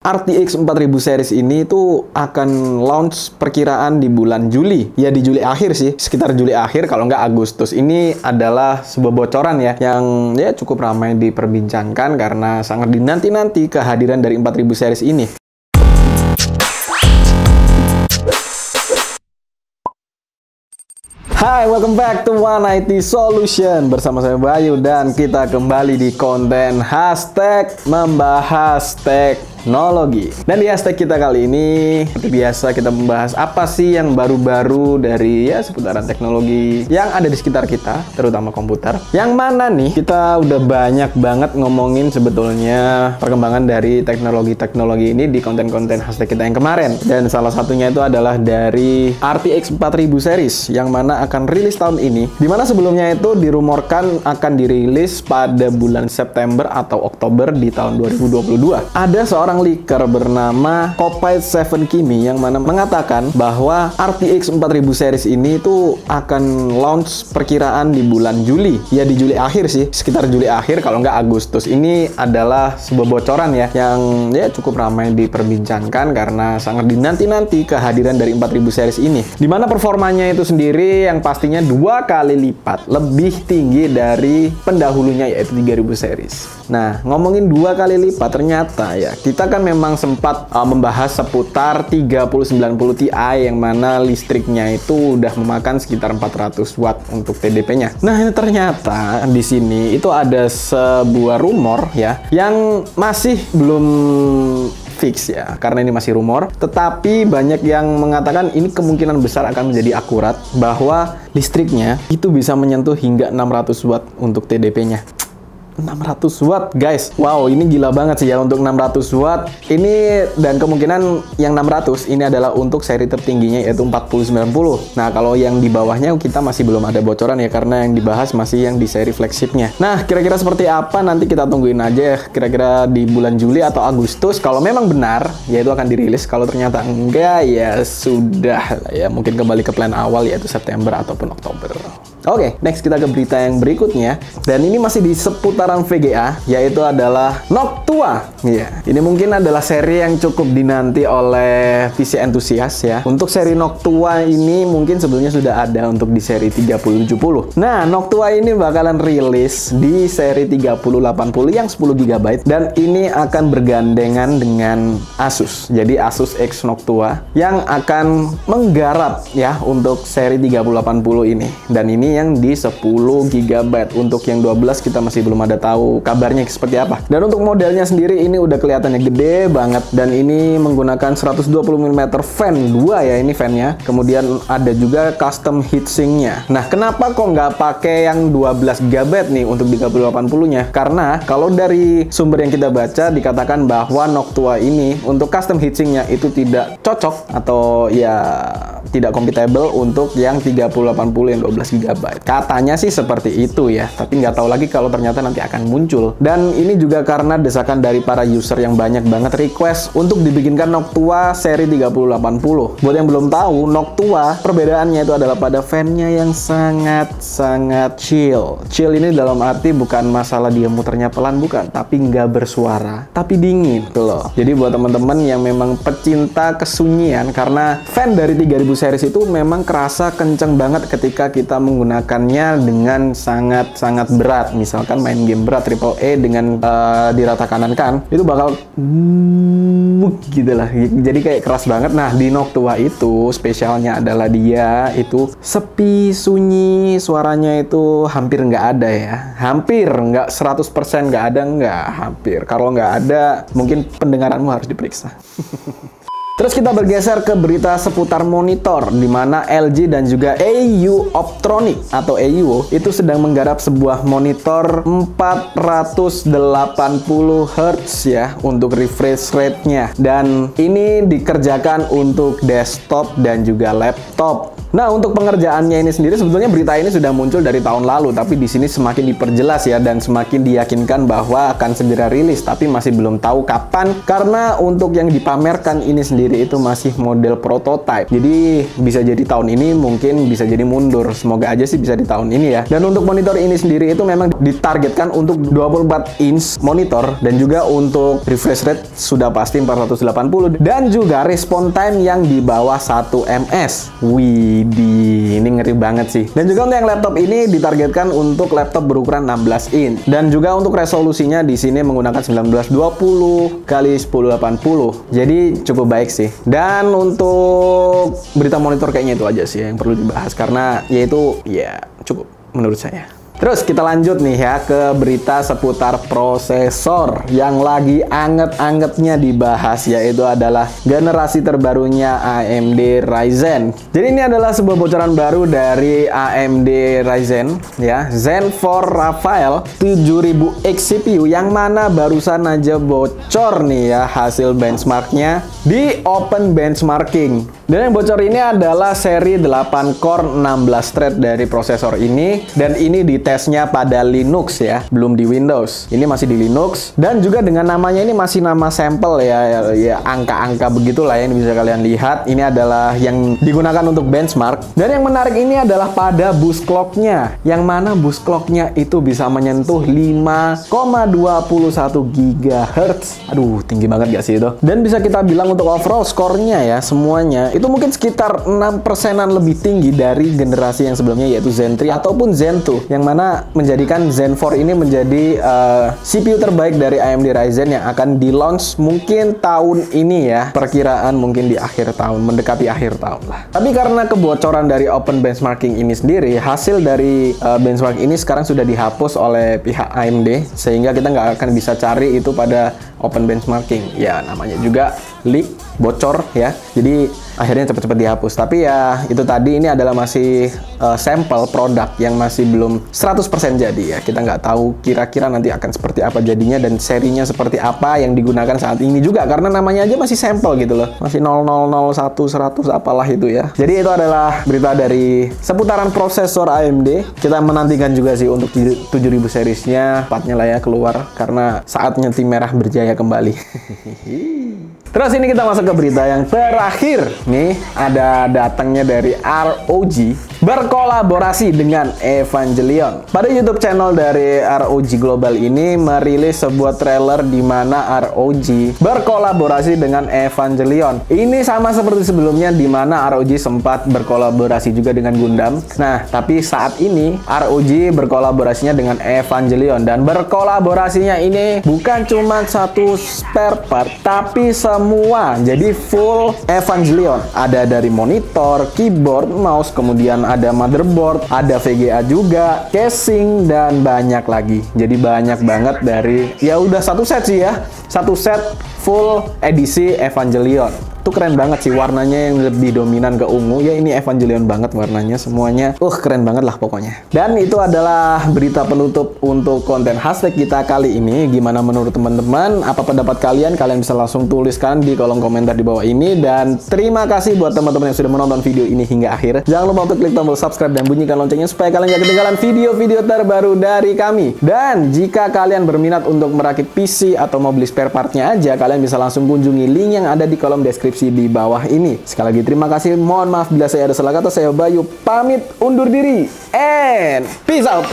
RTX 4000 series ini tuh akan launch perkiraan di bulan Juli. Ya di Juli akhir sih, sekitar Juli akhir kalau nggak Agustus. Ini adalah sebuah bocoran ya, yang ya cukup ramai diperbincangkan karena sangat dinanti-nanti kehadiran dari 4000 series ini. Hai, welcome back to One IT Solution. Bersama saya Bayu dan kita kembali di konten hashtag membahas teknologi. Dan di hashtag kita kali ini, seperti biasa kita membahas apa sih yang baru-baru dari ya seputaran teknologi yang ada di sekitar kita, terutama komputer. Yang mana nih kita udah banyak banget ngomongin sebetulnya perkembangan dari teknologi-teknologi ini di konten-konten hashtag kita yang kemarin. Dan salah satunya itu adalah dari RTX 4000 series yang mana akan rilis tahun ini, dimana sebelumnya itu dirumorkan akan dirilis pada bulan September atau Oktober di tahun 2022. Ada seorang leaker bernama Copilot7 Kimi yang mana mengatakan bahwa RTX 4000 series ini itu akan launch perkiraan di bulan Juli. Ya di Juli akhir sih, sekitar Juli akhir kalau nggak Agustus. Ini adalah sebuah bocoran ya, yang ya cukup ramai diperbincangkan karena sangat dinanti-nanti kehadiran dari 4000 series ini. Dimana performanya itu sendiri yang pastinya 2 kali lipat lebih tinggi dari pendahulunya yaitu 3000 series. Nah, ngomongin 2 kali lipat, ternyata ya kita kan memang sempat membahas seputar 3090 Ti yang mana listriknya itu udah memakan sekitar 400 watt untuk TDP-nya. Nah, ini ternyata di sini itu ada sebuah rumor ya yang masih belum fix ya, karena ini masih rumor, tetapi banyak yang mengatakan ini kemungkinan besar akan menjadi akurat bahwa listriknya itu bisa menyentuh hingga 600 watt untuk TDP-nya. 600 watt guys, wow, ini gila banget sih ya untuk 600 watt ini. Dan kemungkinan yang 600 ini adalah untuk seri tertingginya yaitu 4090. Nah, kalau yang di bawahnya kita masih belum ada bocoran ya, karena yang dibahas masih yang di seri flagshipnya. Nah, kira-kira seperti apa nanti kita tungguin aja ya, kira-kira di bulan Juli atau Agustus. Kalau memang benar ya itu akan dirilis, kalau ternyata enggak ya sudah lah ya, mungkin kembali ke plan awal yaitu September ataupun Oktober. Oke, next kita ke berita yang berikutnya, dan ini masih di seputaran VGA, yaitu adalah Noctua. Ya, ini mungkin adalah seri yang cukup dinanti oleh PC entusias ya. Untuk seri Noctua ini mungkin sebelumnya sudah ada untuk di seri 3070. Nah, Noctua ini bakalan rilis di seri 3080 yang 10 GB, dan ini akan bergandengan dengan Asus. Jadi Asus X Noctua yang akan menggarap ya untuk seri 3080 ini. Dan ini yang di 10 GB. Untuk yang 12 kita masih belum ada tahu kabarnya seperti apa. Dan untuk modelnya sendiri ini udah kelihatannya gede banget, dan ini menggunakan 120 mm fan 2 ya, ini fannya. Kemudian ada juga custom heatsinknya. Nah, kenapa kok nggak pakai yang 12 GB nih untuk 3080-nya? Karena kalau dari sumber yang kita baca dikatakan bahwa Noctua ini untuk custom heatsinknya itu tidak cocok atau ya tidak compatible untuk yang 3080 yang 12 GB. Katanya sih seperti itu ya, tapi nggak tahu lagi kalau ternyata nanti akan muncul. Dan ini juga karena desakan dari para user yang banyak banget request untuk dibikinkan Noctua seri 3080. Buat yang belum tahu, Noctua perbedaannya itu adalah pada fan-nya yang sangat-sangat chill. Chill ini dalam arti bukan masalah dia muternya pelan, bukan, tapi nggak bersuara, tapi dingin tuh loh. Jadi buat teman-teman yang memang pecinta kesunyian, karena fan dari 3000 series itu memang kerasa kenceng banget ketika kita menggunakannya dengan sangat-sangat berat. Misalkan main game berat AAA dengan di rata kanan kan, itu bakal gitu lah. Jadi kayak keras banget. Nah, di Noctua itu spesialnya adalah dia itu sepi, sunyi, suaranya itu hampir nggak ada ya. Hampir nggak 100% nggak ada, nggak, hampir. Kalau nggak ada, mungkin pendengaranmu harus diperiksa. Terus kita bergeser ke berita seputar monitor, di mana LG dan juga AU Optronics atau AUO itu sedang menggarap sebuah monitor 480 Hz ya untuk refresh rate-nya. Dan ini dikerjakan untuk desktop dan juga laptop. Nah, untuk pengerjaannya ini sendiri sebetulnya berita ini sudah muncul dari tahun lalu, tapi di sini semakin diperjelas ya dan semakin diyakinkan bahwa akan segera rilis, tapi masih belum tahu kapan karena untuk yang dipamerkan ini sendiri itu masih model prototype. Jadi bisa jadi tahun ini, mungkin bisa jadi mundur. Semoga aja sih bisa di tahun ini ya. Dan untuk monitor ini sendiri itu memang ditargetkan untuk 24 inch monitor dan juga untuk refresh rate sudah pasti 480 dan juga respon time yang di bawah 1 ms. Widih, ini ngeri banget sih. Dan juga untuk yang laptop ini ditargetkan untuk laptop berukuran 16 inch dan juga untuk resolusinya di sini menggunakan 1920 x 1080. Jadi cukup baik sih. Dan untuk berita monitor kayaknya itu aja sih yang perlu dibahas karena yaitu ya cukup menurut saya. Terus kita lanjut nih ya ke berita seputar prosesor yang lagi anget-angetnya dibahas, yaitu adalah generasi terbarunya AMD Ryzen. Jadi ini adalah sebuah bocoran baru dari AMD Ryzen ya, Zen 4 Raphael 7000X CPU yang mana barusan aja bocor nih ya hasil benchmarknya di Open Benchmarking. Dan yang bocor ini adalah seri 8 core 16 thread dari prosesor ini, dan ini ditesnya pada Linux ya, belum di Windows. Ini masih di Linux dan juga dengan namanya ini masih nama sampel ya angka-angka begitulah ya, ini bisa kalian lihat. Ini adalah yang digunakan untuk benchmark. Dan yang menarik ini adalah pada boost clock-nya, yang mana boost clock-nya itu bisa menyentuh 5,21 GHz. Aduh, tinggi banget gak sih itu? Dan bisa kita bilang untuk overall score-nya ya, semuanya itu mungkin sekitar 6%-an lebih tinggi dari generasi yang sebelumnya, yaitu Zen 3 ataupun Zen 2, yang mana menjadikan Zen 4 ini menjadi CPU terbaik dari AMD Ryzen yang akan di-launch mungkin tahun ini ya, perkiraan mungkin di akhir tahun, mendekati akhir tahun lah. Tapi karena kebocoran dari Open Benchmarking ini sendiri, hasil dari benchmark ini sekarang sudah dihapus oleh pihak AMD, sehingga kita nggak akan bisa cari itu pada Open Benchmarking. Ya, namanya juga leak, bocor ya. Jadi akhirnya cepat-cepat dihapus. Tapi ya itu tadi, ini adalah masih sampel produk yang masih belum 100% jadi ya. Kita nggak tahu kira-kira nanti akan seperti apa jadinya dan serinya seperti apa yang digunakan saat ini juga, karena namanya aja masih sampel gitu loh. Masih 0001 100 apalah itu ya. Jadi itu adalah berita dari seputaran prosesor AMD. Kita menantikan juga sih untuk 7000 seriesnya tepatnya lah ya keluar, karena saatnya tim merah berjaya kembali. Terus ini kita masuk ke berita yang terakhir. Nih, ada datangnya dari ROG berkolaborasi dengan Evangelion. Pada YouTube channel dari ROG Global ini merilis sebuah trailer di mana ROG berkolaborasi dengan Evangelion. Ini sama seperti sebelumnya di mana ROG sempat berkolaborasi juga dengan Gundam. Nah, tapi saat ini ROG berkolaborasinya dengan Evangelion, dan berkolaborasinya ini bukan cuma satu spare part, tapi semua. Jadi full Evangelion. Ada dari monitor, keyboard, mouse, kemudian ada motherboard, ada VGA juga, casing, dan banyak lagi. Jadi banyak banget dari, ya udah satu set sih ya. Satu set full edisi Evangelion. Itu keren banget sih, warnanya yang lebih dominan ke ungu. Ya ini Evangelion banget warnanya semuanya. Keren banget lah pokoknya. Dan itu adalah berita penutup untuk konten hashtag kita kali ini. Gimana menurut teman-teman? Apa pendapat kalian? Kalian bisa langsung tuliskan di kolom komentar di bawah ini. Dan terima kasih buat teman-teman yang sudah menonton video ini hingga akhir. Jangan lupa untuk klik tombol subscribe dan bunyikan loncengnya supaya kalian gak ketinggalan video-video terbaru dari kami. Dan jika kalian berminat untuk merakit PC atau mau beli spare partnya aja, kalian bisa langsung kunjungi link yang ada di kolom deskripsi di bawah ini. Sekali lagi terima kasih, mohon maaf bila saya ada salah kata. Saya Bayu pamit undur diri and peace out.